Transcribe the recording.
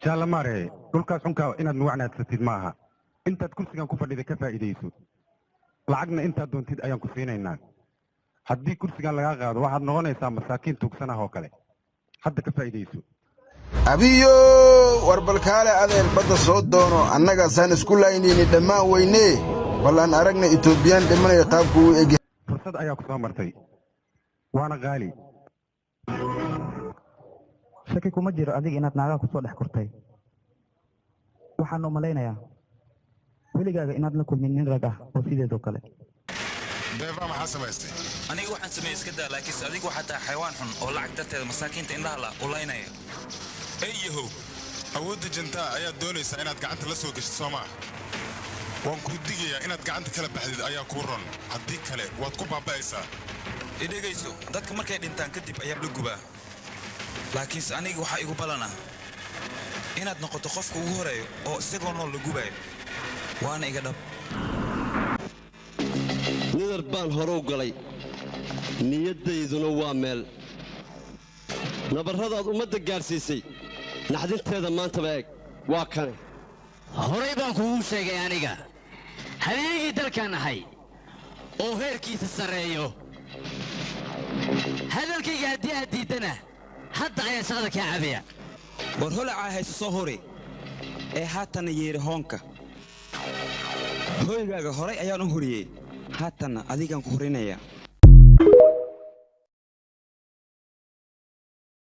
جال ماري كل كاس عنك إن نوعنا تستيد معها أنت كرسي كان كفر إذا كفى إيديسو لعقنا أنت دون تد أيام كرسينا إنك حدي كرسي كان لقى واحد نغني سام مساكين توكسنا هوكله حد كفى إيديسو أبيو وربالكالة هذا البدء صوت دونه أنك سان سكولا إني ندماء ويني والله أن أرقنا إثيوبيان دمنا يقابكوا إجي فرصد أياك سامرتي وأنا غالي shaki kuma jiro adiga inaad naaga ku soo dhex kurtay waxaan u maleynayaa weligaaga inaad la kulmin nin rag ah oo sideedoo kale deefa maxaa samaystay aniga waxaan sameeyay iska daa laakiin adigu waxa taa xayawaan xun oo lacag darteeda masaakiinta indhaha la u laynaya eeyaho awoodda jantaa ayaad doonaysaa inaad gacanta la soo gashid Soomaa waan ku digayaa inaad gacanta kala baxdid ayaa ku ron haddii kale waad ku baaba'aysaa idagayso dadka markay dhintaan kadib ayaa la gubaa laakiin aniga waxa igu balana inaad noqoto qofka ugu horeeyo oo isagoo nool la gubayo waana iga dhab nidar baan hore u galay niyadayduna waa meel nabarradaad ummadda gaarsiisay naxdinteeda maantaba eeg waa kane horey baan kugu sheegay aniga habeenkii dalkan ahay oo heerkiisa sareeyo hadalkayga haddii aad diidana hadda ayaa shaqada kaa cabiya war holacaa hayso soo hore ee haatana yeeri hoonka hoygaaga horay ayaan u horiyey haatana adigaan ku horinaya